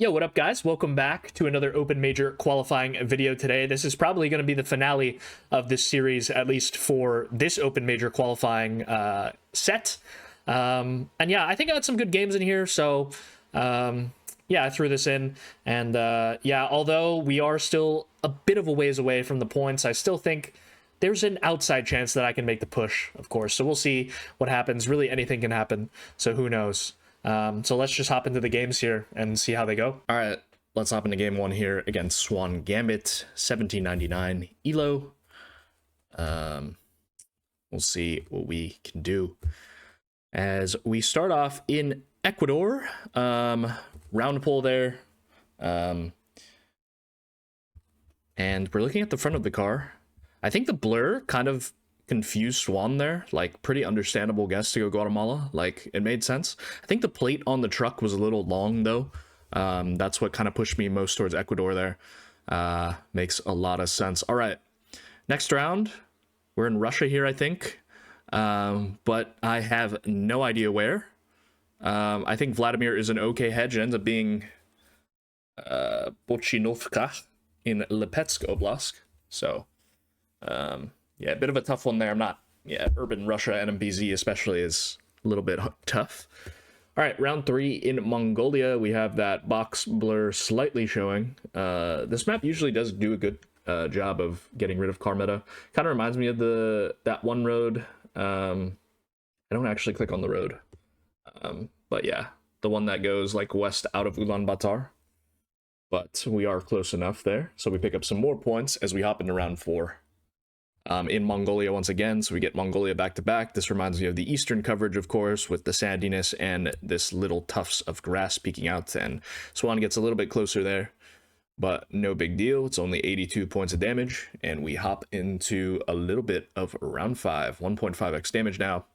Yo, what up, guys? Welcome back to another Open Major qualifying video today. This is probably going to be the finale of this series, at least for this Open Major qualifying set. And yeah, I think I had some good games in here, so yeah, I threw this in. And yeah, although we are still a bit of a ways away from the points, I still think there's an outside chance that I can make the push, of course. So we'll see what happens. Really, anything can happen, so who knows? So let's just hop into the games here and see how they go. All right, let's hop into game one here against swangambit, 1799 elo. We'll see what we can do. As we start off in Ecuador, round pull there. And we're looking at the front of the car. I think the blur kind of confused Swan there, like pretty understandable guess to go Guatemala, like it made sense. I think the plate on the truck was a little long though. That's what kind of pushed me most towards Ecuador there. Makes a lot of sense. All right, next round, we're in Russia here, I think, but I have no idea where. I think Vladimir is an okay hedge. It ends up being Bochinovka in Lipetsk Oblast, so yeah, a bit of a tough one there. I'm not, urban Russia NMBZ especially is a little bit tough. All right, round three in Mongolia. We have that box blur slightly showing. This map usually does do a good job of getting rid of car meta. Kind of reminds me of that one road. I don't actually click on the road. But yeah, the one that goes like west out of Ulaanbaatar. But we are close enough there. So we pick up some more points as we hop into round four. In Mongolia once again, so we get Mongolia back-to-back. This reminds me of the eastern coverage, of course, with the sandiness and this little tufts of grass peeking out, and Swan gets a little bit closer there, but no big deal. It's only 82 points of damage, and we hop into a little bit of round 5, 1.5x damage now.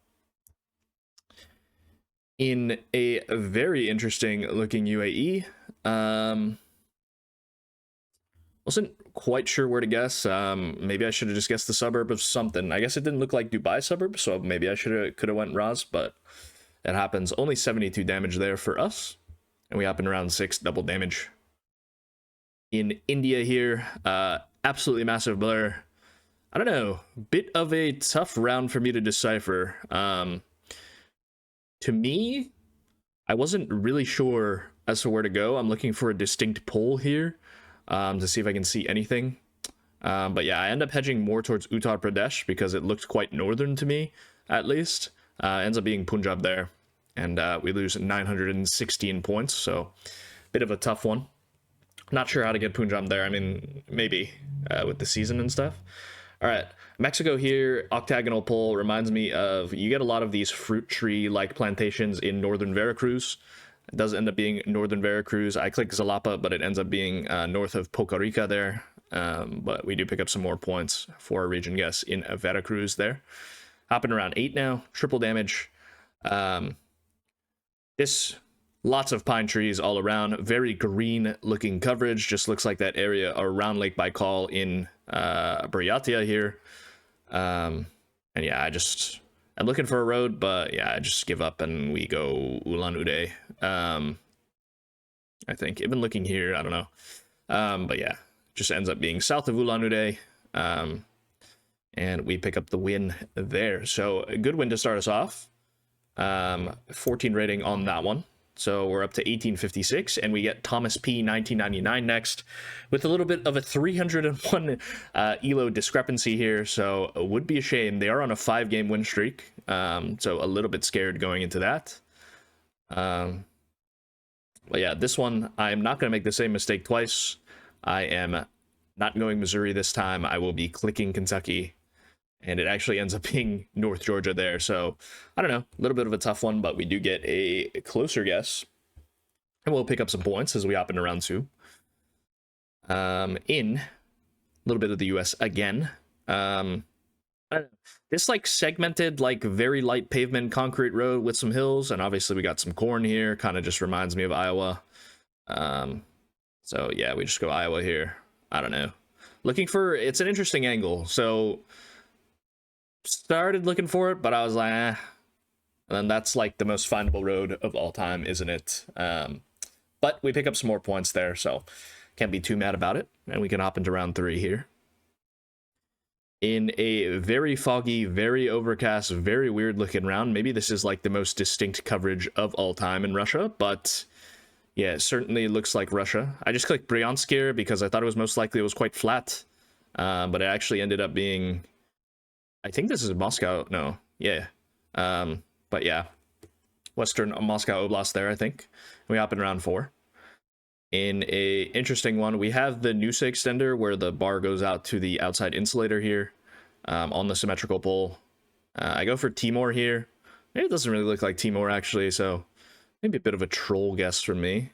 In a very interesting looking UAE. Wasn't quite sure where to guess. Maybe I should have just guessed the suburb of something. I guess it didn't look like Dubai suburb, so maybe I could have went Raz, but it happens. Only 72 damage there for us, and we hop in round 6, double damage. In India here, absolutely massive blur. I don't know, bit of a tough round for me to decipher. To me, I wasn't really sure as to where to go. I'm looking for a distinct pull here. To see if I can see anything. But yeah, I end up hedging more towards Uttar Pradesh because it looked quite northern to me, at least. Ends up being Punjab there. And we lose 916 points, so bit of a tough one. Not sure how to get Punjab there. I mean, maybe with the season and stuff. All right, Mexico here, octagonal pull reminds me of, you get a lot of these fruit tree-like plantations in northern Veracruz. It does end up being northern Veracruz. I click Zalapa, but it ends up being north of Poca Rica there. But we do pick up some more points for a region guess in Veracruz there. Hopping around 8 now, triple damage. This, lots of pine trees all around. Very green looking coverage. Just looks like that area around Lake Baikal in Buryatia here. And yeah, I'm looking for a road, but yeah, I just give up and we go Ulan-Ude. I think, even looking here, I don't know. But yeah, just ends up being south of Ulan-Ude. And we pick up the win there. So a good win to start us off. 14 rating on that one. So we're up to 1856, and we get Thomas P 1999 next, with a little bit of a 301 elo discrepancy here. So it would be a shame. They are on a 5-game win streak, so a little bit scared going into that. But yeah, this one I'm not going to make the same mistake twice. I am not going Missouri this time. I will be clicking Kentucky, and it actually ends up being North Georgia there. So, I don't know, a little bit of a tough one, but we do get a closer guess. And we'll pick up some points as we hop into round 2. In a little bit of the US again. This like segmented, like very light pavement concrete road with some hills. And obviously we got some corn here. Kind of just reminds me of Iowa. So yeah, we just go Iowa here. I don't know. Looking for, it's an interesting angle. So started looking for it, but I was like, eh. And then that's like the most findable road of all time, isn't it? But we pick up some more points there, so can't be too mad about it. And we can hop into round 3 here. In a very foggy, very overcast, very weird looking round. Maybe this is like the most distinct coverage of all time in Russia, but yeah, it certainly looks like Russia. I just clicked Bryansk here because I thought it was most likely it was quite flat, but it actually ended up being, I think this is Moscow. No, yeah. But yeah, Western Moscow Oblast there, I think. We hop in round 4. In a interesting one, we have the Nusa extender where the bar goes out to the outside insulator here on the symmetrical pole. I go for Timor here. Maybe it doesn't really look like Timor actually, so maybe a bit of a troll guess from me.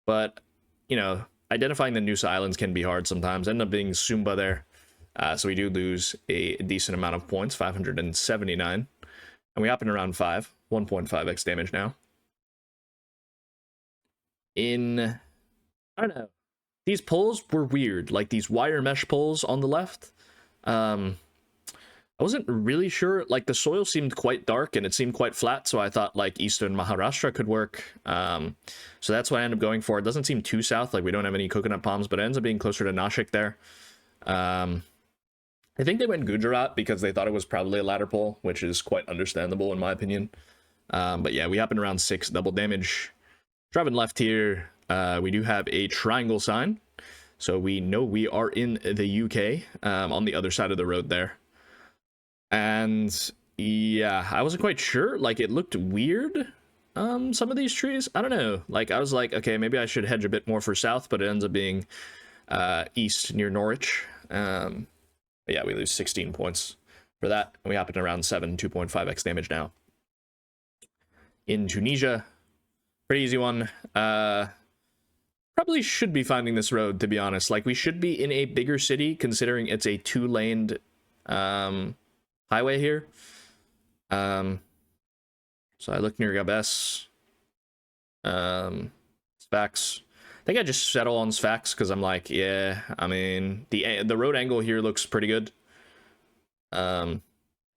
But, you know, identifying the Nusa Islands can be hard sometimes. End up being Sumba there. So we do lose a decent amount of points, 579. And we hop in around 5, 1.5x damage now. I don't know. These poles were weird, like these wire mesh poles on the left. I wasn't really sure, like the soil seemed quite dark and it seemed quite flat, so I thought like Eastern Maharashtra could work. So that's what I ended up going for. It doesn't seem too south, like we don't have any coconut palms, but it ends up being closer to Nashik there. I think they went Gujarat because they thought it was probably a ladder pole, which is quite understandable in my opinion. But yeah, we happen around 6 double damage. Driving left here. We do have a triangle sign, so we know we are in the UK, on the other side of the road there. And yeah, I wasn't quite sure, like it looked weird, some of these trees, I don't know, like I was like, okay, maybe I should hedge a bit more for south, but it ends up being east near Norwich. But yeah, we lose 16 points for that, and we happen around 7, 2.5x damage now. In Tunisia, pretty easy one. Probably should be finding this road, to be honest. Like, we should be in a bigger city, considering it's a 2-laned highway here. So I look near Gabes. Sfax. I think I just settle on Sfax, because I'm like, yeah, I mean, the road angle here looks pretty good. I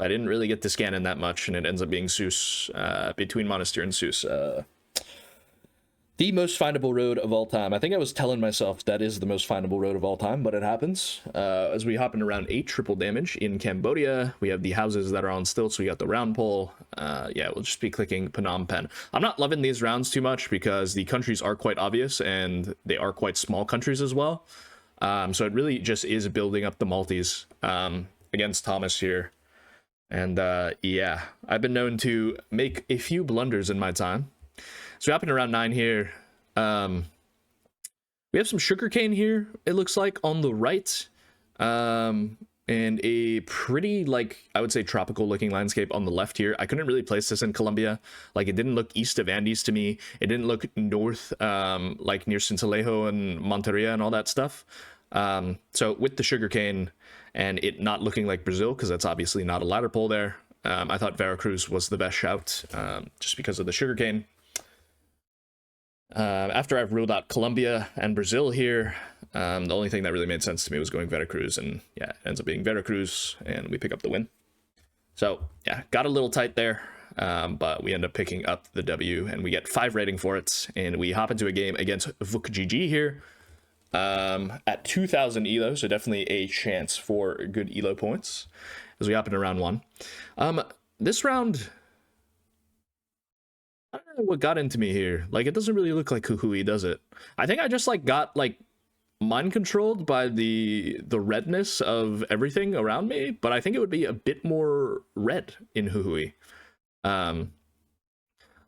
didn't really get to scan in that much, and it ends up being Sus, between Monastir and Sus. The most findable road of all time. I think I was telling myself that is the most findable road of all time, but it happens. As we hop in around 8 triple damage in Cambodia, we have the houses that are on stilts. We got the round pole. Yeah, we'll just be clicking Phnom Penh. I'm not loving these rounds too much because the countries are quite obvious and they are quite small countries as well. So it really just is building up the multis against Thomas here. And yeah, I've been known to make a few blunders in my time. So we hop in around 9 here. We have some sugarcane here, it looks like, on the right. And a pretty, like, I would say tropical looking landscape on the left here. I couldn't really place this in Colombia. Like, it didn't look east of Andes to me. It didn't look north, like near Sincelejo and Monteria and all that stuff. So with the sugarcane and it not looking like Brazil, because that's obviously not a ladder pole there, I thought Veracruz was the best shout, just because of the sugarcane. After I've ruled out Colombia and Brazil here, the only thing that really made sense to me was going Veracruz, and yeah, it ends up being Veracruz, and we pick up the win. So yeah, got a little tight there, but we end up picking up the W, and we get 5 rating for it, and we hop into a game against vukGG here, at 2,000 elo, so definitely a chance for good elo points, as we hop into round 1. This round, I don't know what got into me here. Like, it doesn't really look like Huhui, does it? I think I just, like, got, like, mind controlled by the redness of everything around me, but I think it would be a bit more red in Huhui.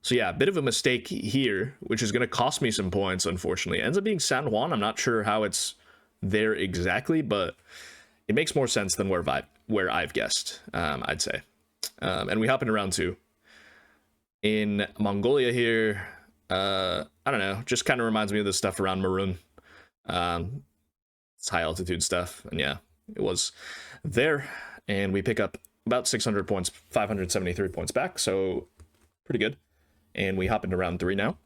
So yeah, a bit of a mistake here, which is going to cost me some points, unfortunately. It ends up being San Juan. I'm not sure how it's there exactly, but it makes more sense than where I've guessed, I'd say. And we hop into round 2. In Mongolia here, I don't know, just kind of reminds me of the stuff around Maroon. It's high altitude stuff, and yeah, it was there, and we pick up about 600 points, 573 points back, so pretty good. And we hop into round 3 now.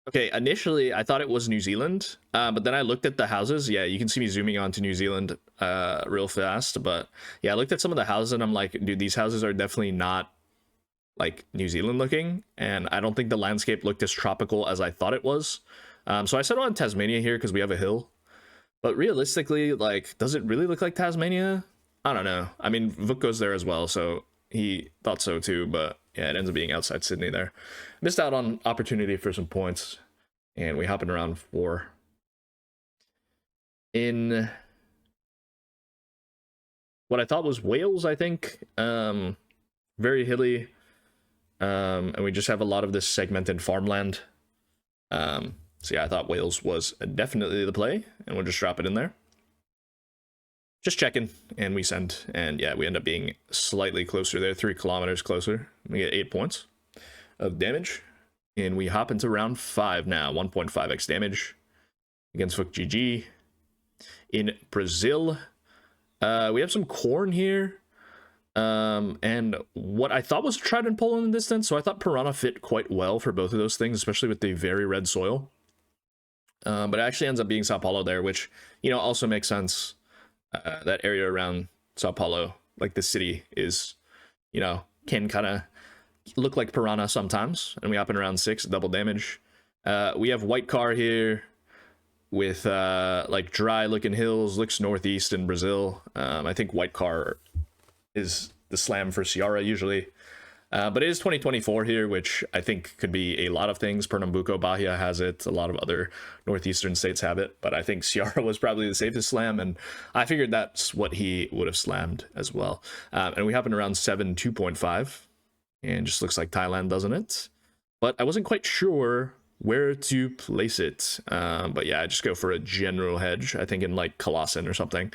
Okay, initially I thought it was New Zealand, but then I looked at the houses. Yeah, you can see me zooming on to New Zealand real fast, but yeah, I looked at some of the houses and I'm like, dude, these houses are definitely not like New Zealand looking, and I don't think the landscape looked as tropical as I thought it was. So I settled on Tasmania here because we have a hill. But realistically, like, does it really look like Tasmania? I don't know. I mean, vuk goes there as well, so he thought so too, but yeah, it ends up being outside Sydney there. Missed out on opportunity for some points, and we hop in round 4. In what I thought was Wales, I think. Very hilly. And we just have a lot of this segmented farmland. So yeah, I thought Wales was definitely the play, and we'll just drop it in there. Just checking, and we send, and yeah, we end up being slightly closer there, 3 kilometers closer. We get 8 points of damage, and we hop into round 5 now. 1.5x damage against vukGG in Brazil. We have some corn here, and what I thought was a trident pole in the distance, so I thought Piranha fit quite well for both of those things, especially with the very red soil. But it actually ends up being Sao Paulo there, which, you know, also makes sense. That area around Sao Paulo, like the city, is, you know, can kind of look like Piranha sometimes. And we hop in around 6, double damage. We have White Car here with like dry looking hills, looks northeast in Brazil. I think White Car is the slam for Ceará usually. But it is 2024 here, which I think could be a lot of things. Pernambuco, Bahia has it. A lot of other northeastern states have it. But I think Ceará was probably the safest slam, and I figured that's what he would have slammed as well. And we happen around 7, 2.5. And just looks like Thailand, doesn't it? But I wasn't quite sure where to place it. But yeah, I just go for a general hedge. I think in like Colossen or something.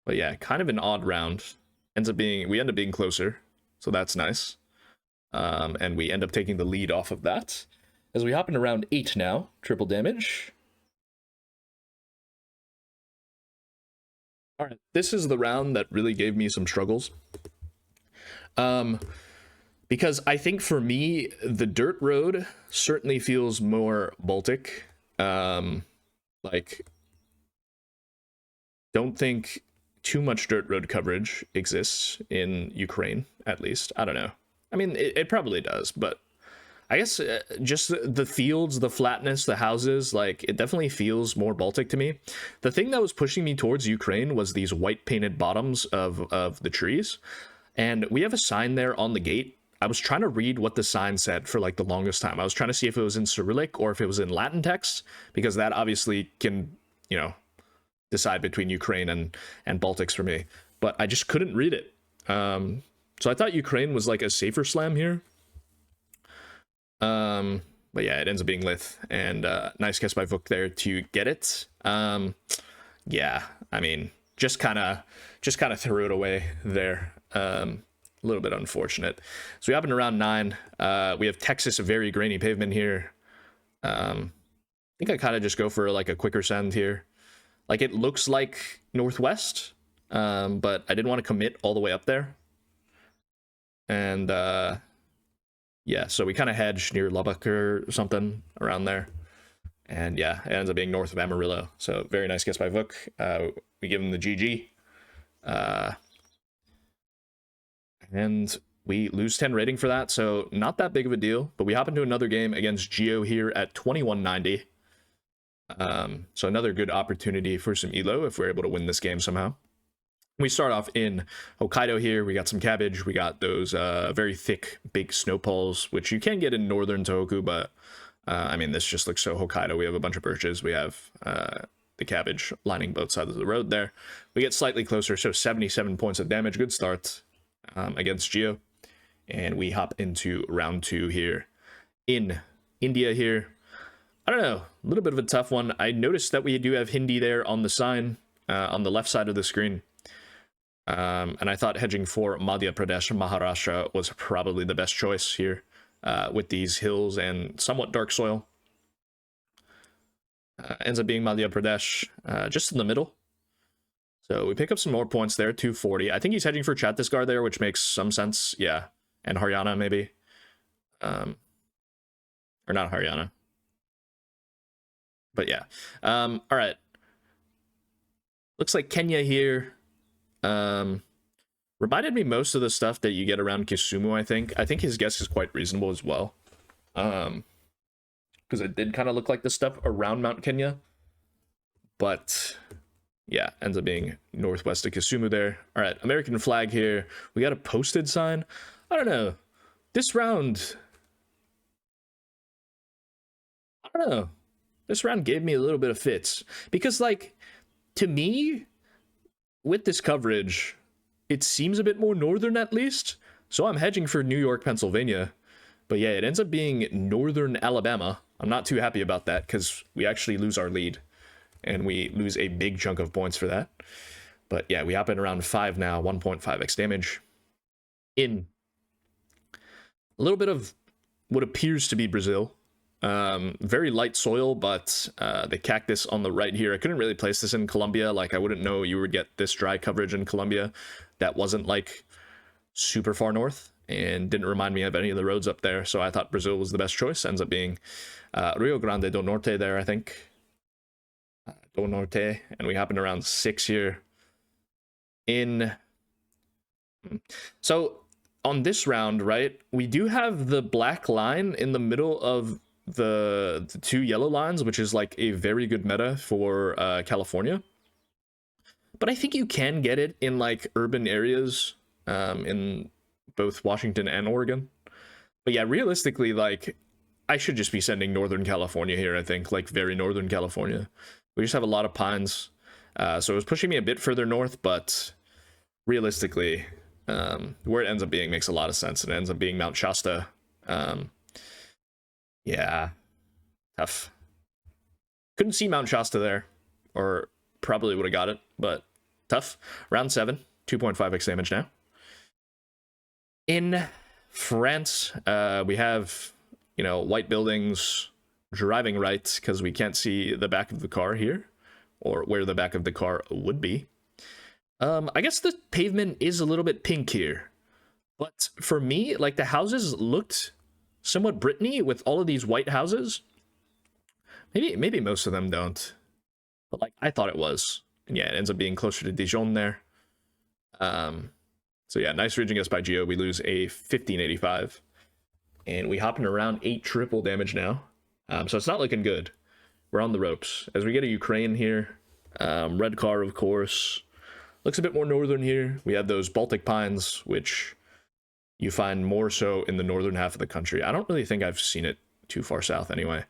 But yeah, kind of an odd round. We end up being closer, so that's nice. And we end up taking the lead off of that. As we hop into round 8 now, triple damage. All right, this is the round that really gave me some struggles. Because I think for me, the dirt road certainly feels more Baltic. Like, don't think too much dirt road coverage exists in Ukraine, at least. I don't know. I mean, it probably does, but I guess just the fields, the flatness, the houses, like, it definitely feels more Baltic to me. The thing that was pushing me towards Ukraine was these white painted bottoms of the trees. And we have a sign there on the gate. I was trying to read what the sign said for like the longest time. I was trying to see if it was in Cyrillic or if it was in Latin text, because that obviously can, you know, decide between Ukraine and Baltics for me, but I just couldn't read it. So I thought Ukraine was like a safer slam here. But yeah, it ends up being Lith, and nice guess by vuk there to get it. Yeah, I mean, just kind of threw it away there. A little bit unfortunate. So we hop into round 9. We have Texas, a very grainy pavement here. I think I kind of just go for like a quicker send here. Like, it looks like northwest, but I didn't want to commit all the way up there. And yeah, so we kind of hedge near Lubbock or something around there. And yeah, it ends up being north of Amarillo. So very nice guess by vuk. We give him the GG. And we lose 10 rating for that, so not that big of a deal. But we hop into another game against Geooo here at 2190. So another good opportunity for some elo if we're able to win this game somehow. We start off in Hokkaido here. We got some cabbage. We got those very thick, big snow poles, which you can get in northern Tohoku, but I mean, this just looks so Hokkaido. We have a bunch of birches. We have the cabbage lining both sides of the road there. We get slightly closer, so 77 points of damage. Good start against Geooo. And we hop into round 2 here in India here. I don't know, a little bit of a tough one. I noticed that we do have Hindi there on the sign, on the left side of the screen. And I thought hedging for Madhya Pradesh and Maharashtra was probably the best choice here, with these hills and somewhat dark soil. Ends up being Madhya Pradesh, just in the middle. So we pick up some more points there, 240. I think he's hedging for Chhattisgarh there, which makes some sense, yeah. And Haryana, maybe. Or not Haryana. But yeah. All right. Looks like Kenya here. Reminded me most of the stuff that you get around Kisumu, I think. I think his guess is quite reasonable as well. Because it did kind of look like the stuff around Mount Kenya. But yeah, ends up being northwest of Kisumu there. All right, American flag here. We got a posted sign. I don't know. This round, I don't know. This round gave me a little bit of fits. Because, like, to me, with this coverage, it seems a bit more northern at least. So I'm hedging for New York, Pennsylvania. But yeah, it ends up being northern Alabama. I'm not too happy about that because we actually lose our lead. And we lose a big chunk of points for that. But yeah, we hop in around 5 now, 1.5x damage. In a little bit of what appears to be Brazil. Very light soil, but the cactus on the right here, I couldn't really place this in Colombia. Like, I wouldn't know you would get this dry coverage in Colombia. That wasn't, like, super far north and didn't remind me of any of the roads up there. So I thought Brazil was the best choice. Ends up being Rio Grande do Norte there, I think. Do Norte. And we happen around 6 here. So on this round, right, we do have the black line in the middle of the 2 yellow lines, which is like a very good meta for California. But I think you can get it in like urban areas in both Washington and Oregon. But yeah, realistically, like, I should just be sending Northern California here, I think, like very Northern California. We just have a lot of pines. So it was pushing me a bit further north, but realistically, where it ends up being makes a lot of sense. It ends up being Mount Shasta. Yeah, tough. Couldn't see Mount Shasta there, or probably would have got it, but tough. Round 7, 2.5x damage now. In France, we have, you know, white buildings, driving right, because we can't see the back of the car here, or where the back of the car would be. I guess the pavement is a little bit pink here, but for me, like, the houses looked somewhat Brittany with all of these white houses. Maybe most of them don't, but like I thought it was. And yeah, it ends up being closer to Dijon there. So yeah, nice ridging us by Geooo. We lose a 1585, and we hop in around 8 triple damage now. So it's not looking good. We're on the ropes as we get a Ukraine here. Red car, of course, looks a bit more northern here. We have those Baltic pines, which you find more so in the northern half of the country. I don't really think I've seen it too far south anyway,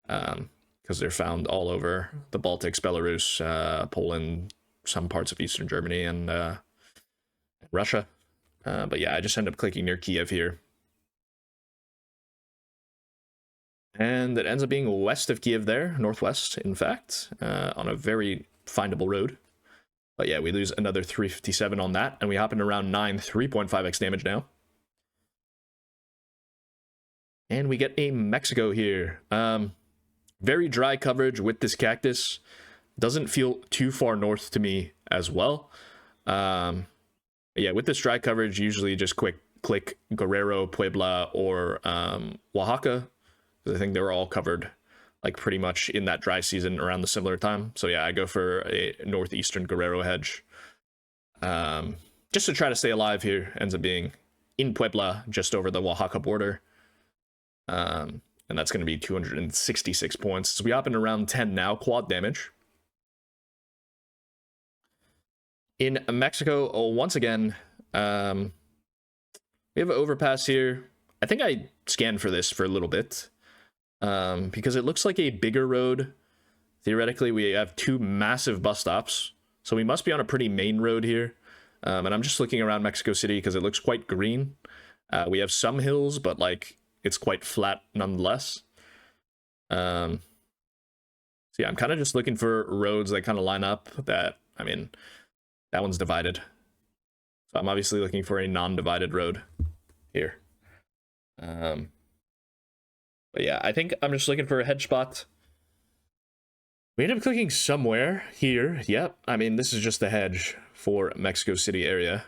because they're found all over the Baltics, Belarus, Poland, some parts of Eastern Germany, and Russia. But yeah, I just end up clicking near Kiev here. And it ends up being west of Kiev there, northwest, in fact, on a very findable road. But yeah, we lose another 357 on that, and we hop in around 9, 3.5x damage now. And we get a Mexico here. Very dry coverage with this cactus. Doesn't feel too far north to me as well. Yeah, with this dry coverage, usually just click Guerrero, Puebla, or Oaxaca. I think they were all covered like pretty much in that dry season around the similar time. So yeah, I go for a northeastern Guerrero hedge. Just to try to stay alive here. Ends up being in Puebla, just over the Oaxaca border. And that's going to be 266 points. So we hop in around 10 now, quad damage. In Mexico, once again, we have an overpass here. I think I scanned for this for a little bit, because it looks like a bigger road. Theoretically, we have 2 massive bus stops, so we must be on a pretty main road here. And I'm just looking around Mexico City because it looks quite green. We have some hills, but like it's quite flat nonetheless. So yeah, I'm kind of just looking for roads that kind of line up. That, I mean, that one's divided, so I'm obviously looking for a non-divided road here. But yeah, I think I'm just looking for a hedge spot. We end up clicking somewhere here. Yep, I mean, this is just a hedge for Mexico City area.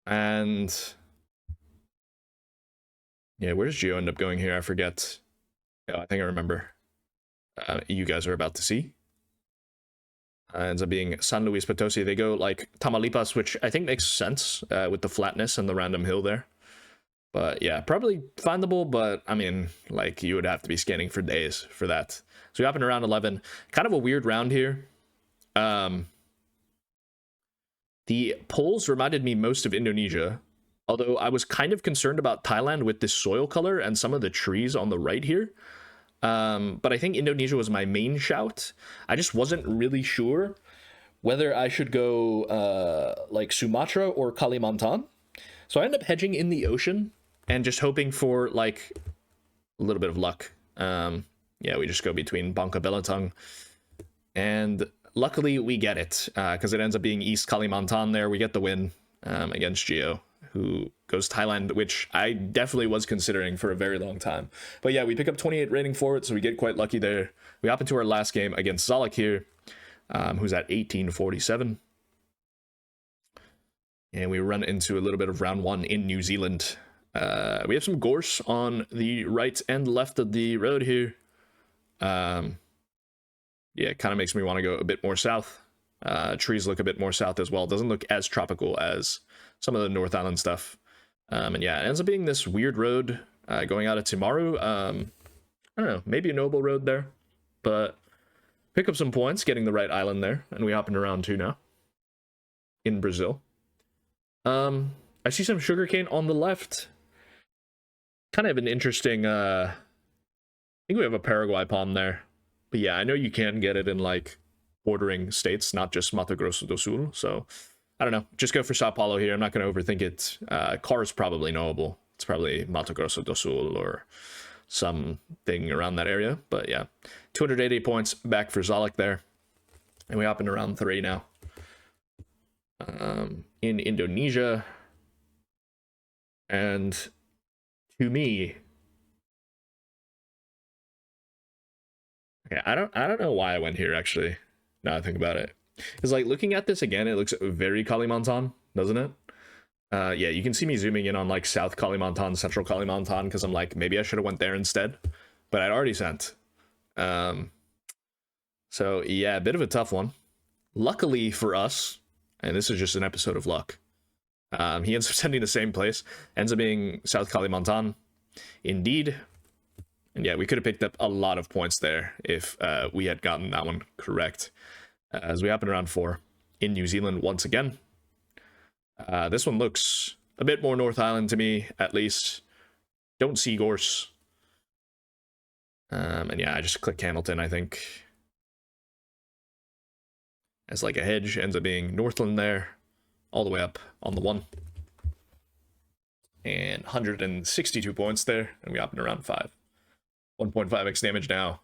And yeah, where does Geooo end up going here? I forget. Oh, I think I remember. You guys are about to see. Ends up being San Luis Potosi. They go like Tamaulipas, which I think makes sense with the flatness and the random hill there. But yeah, probably findable, but I mean, like, you would have to be scanning for days for that. So we hop in around 11. Kind of a weird round here. The polls reminded me most of Indonesia, although I was kind of concerned about Thailand with this soil color and some of the trees on the right here. But I think Indonesia was my main shout. I just wasn't really sure whether I should go like Sumatra or Kalimantan. So I ended up hedging in the ocean and just hoping for like a little bit of luck. Yeah, we just go between Bangka Belitung, and luckily we get it because it ends up being East Kalimantan there. We get the win against Geooo, who goes Thailand, which I definitely was considering for a very long time. But yeah, we pick up 28 rating for it, so we get quite lucky there. We hop into our last game against Szalek here, who's at 1847. And we run into a little bit of round 1 in New Zealand. We have some gorse on the right and left of the road here. Yeah, it kind of makes me want to go a bit more south. Trees look a bit more south as well. It doesn't look as tropical as some of the North Island stuff. And yeah, it ends up being this weird road going out of Timaru. I don't know, maybe a noble road there. But pick up some points getting the right island there. And we hop into round 2 now in Brazil. I see some sugarcane on the left. Kind of an interesting, I think we have a Paraguay palm there. But yeah, I know you can get it in like bordering states, not just Mato Grosso do Sul. So I don't know, just go for Sao Paulo here. I'm not going to overthink it. Car is probably knowable. It's probably Mato Grosso do Sul or something around that area. But yeah, 280 points back for Szalek there. And we hop into round 3 now. In Indonesia, and to me, okay, I don't know why I went here actually. Now I think about it, it's like looking at this again, it looks very Kalimantan, doesn't it? Yeah, you can see me zooming in on like South Kalimantan, Central Kalimantan, because I'm like, maybe I should have went there instead, but I'd already sent. So yeah, a bit of a tough one. Luckily for us, and this is just an episode of luck, he ends up sending the same place, ends up being South Kalimantan, indeed. And yeah, we could have picked up a lot of points there if we had gotten that one correct. As we hop in round 4 in New Zealand once again. This one looks a bit more North Island to me, at least. Don't see gorse. And yeah, I just click Hamilton, I think. As like a hedge, ends up being Northland there, all the way up on the 1. And 162 points there, and we hop into round 5. 1.5x damage now.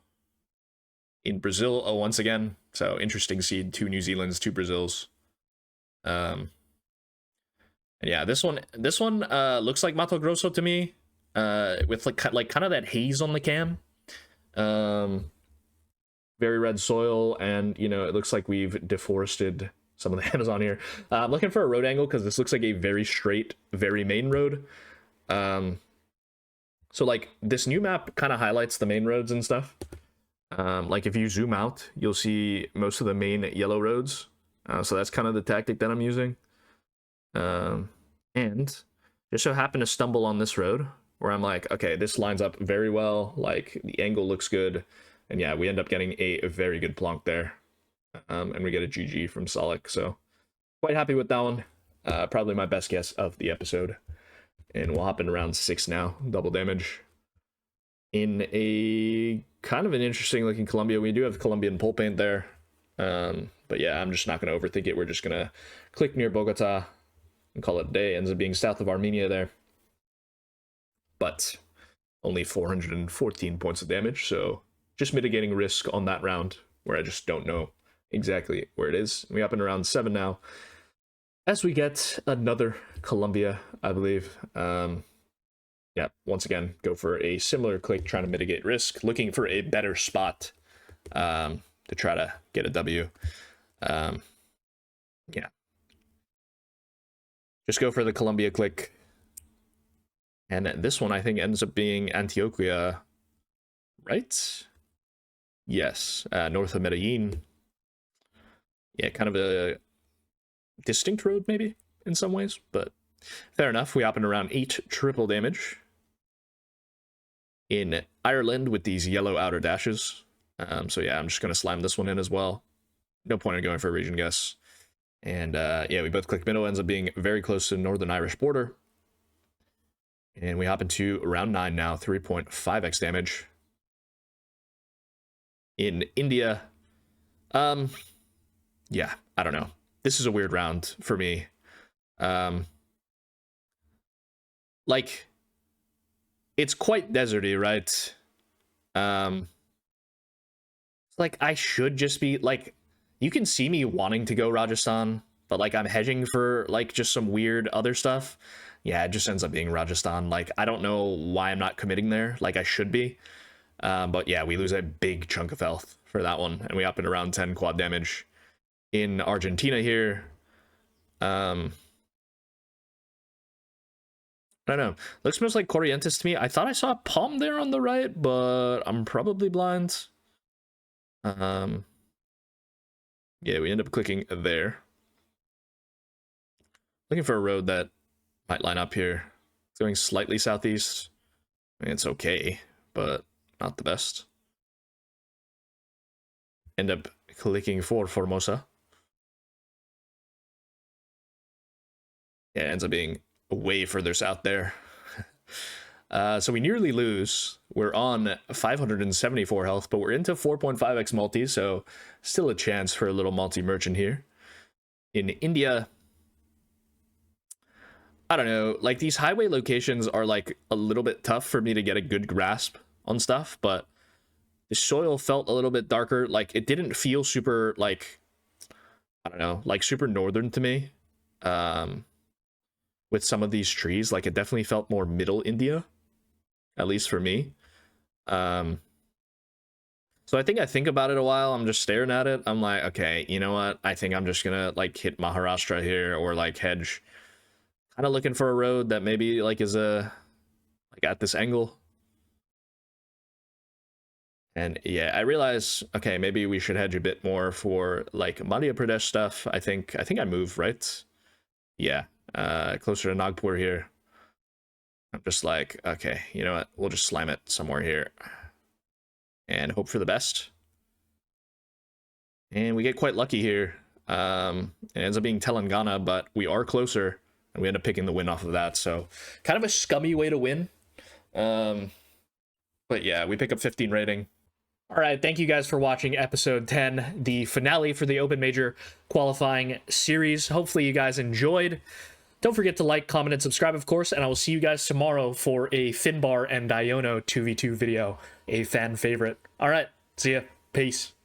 In Brazil, once again. So interesting seed, 2 New Zealands, 2 Brazils. And yeah, this one looks like Mato Grosso to me, with like kind of that haze on the cam. Very red soil, and you know, it looks like we've deforested some of the Amazon here. I'm looking for a road angle because this looks like a very straight, very main road. So like this new map kind of highlights the main roads and stuff. Like if you zoom out, you'll see most of the main yellow roads. So that's kind of the tactic that I'm using. And just so happen to stumble on this road where I'm like, okay, this lines up very well. Like the angle looks good. And yeah, we end up getting a very good plonk there. And we get a GG from Szalek. So quite happy with that one. Probably my best guess of the episode. And we'll hop in round 6 now. Double damage. In a kind of an interesting looking Colombia. We do have Colombian pole paint there. But yeah, I'm just not going to overthink it. We're just going to click near Bogota and call it a day. Ends up being south of Armenia there. But only 414 points of damage. So just mitigating risk on that round where I just don't know exactly where it is. We hop in round 7 now. As we get another Colombia, I believe. Yeah, once again, go for a similar click, trying to mitigate risk, looking for a better spot to try to get a W. Yeah. Just go for the Colombia click. And this one, I think, ends up being Antioquia, right? Yes, north of Medellin. yeah, kind of a distinct road maybe in some ways, but fair enough. We hop in around 8 triple damage in Ireland with these yellow outer dashes. So yeah, I'm just going to slam this one in as well. No point in going for a region guess. And yeah, we both click middle, ends up being very close to the Northern Irish border. And we hop into round 9 now, 3.5x damage. In India, yeah, I don't know. This is a weird round for me. Like, it's quite deserty, right? Like, I should just be, like, you can see me wanting to go Rajasthan, but, like, I'm hedging for, like, just some weird other stuff. Yeah, it just ends up being Rajasthan. Like, I don't know why I'm not committing there, like I should be. But yeah, we lose a big chunk of health for that one, and we up in around 10 quad damage. In Argentina here, I don't know. Looks most like Corrientes to me. I thought I saw a palm there on the right, but I'm probably blind. Yeah, we end up clicking there. Looking for a road that might line up here. It's going slightly southeast. I mean, it's okay, but not the best. End up clicking for Formosa. Yeah, it ends up being way further south there. So we nearly lose. We're on 574 health, but we're into 4.5x multi, so still a chance for a little multi-merchant here. In India, I don't know, like these highway locations are like a little bit tough for me to get a good grasp on stuff, but the soil felt a little bit darker. Like it didn't feel super, like, I don't know, like super northern to me. With some of these trees, like it definitely felt more middle India, at least for me. So I think about it a while. I'm just staring at it. I'm like, okay, you know what? I think I'm just gonna like hit Maharashtra here or like hedge. Kind of looking for a road that maybe like is a like at this angle. And yeah, I realize, okay, maybe we should hedge a bit more for like Madhya Pradesh stuff. I think I move, right? Yeah, closer to Nagpur here. I'm just like, okay, you know what? We'll just slam it somewhere here and hope for the best. And we get quite lucky here. It ends up being Telangana, but we are closer, and we end up picking the win off of that. So kind of a scummy way to win. But yeah, we pick up 15 rating. All right, thank you guys for watching episode 10, the finale for the Open Major Qualifying Series. Hopefully you guys enjoyed. Don't forget to like, comment, and subscribe, of course, and I will see you guys tomorrow for a Finbar and Iono 2v2 video, a fan favorite. All right, see ya. Peace.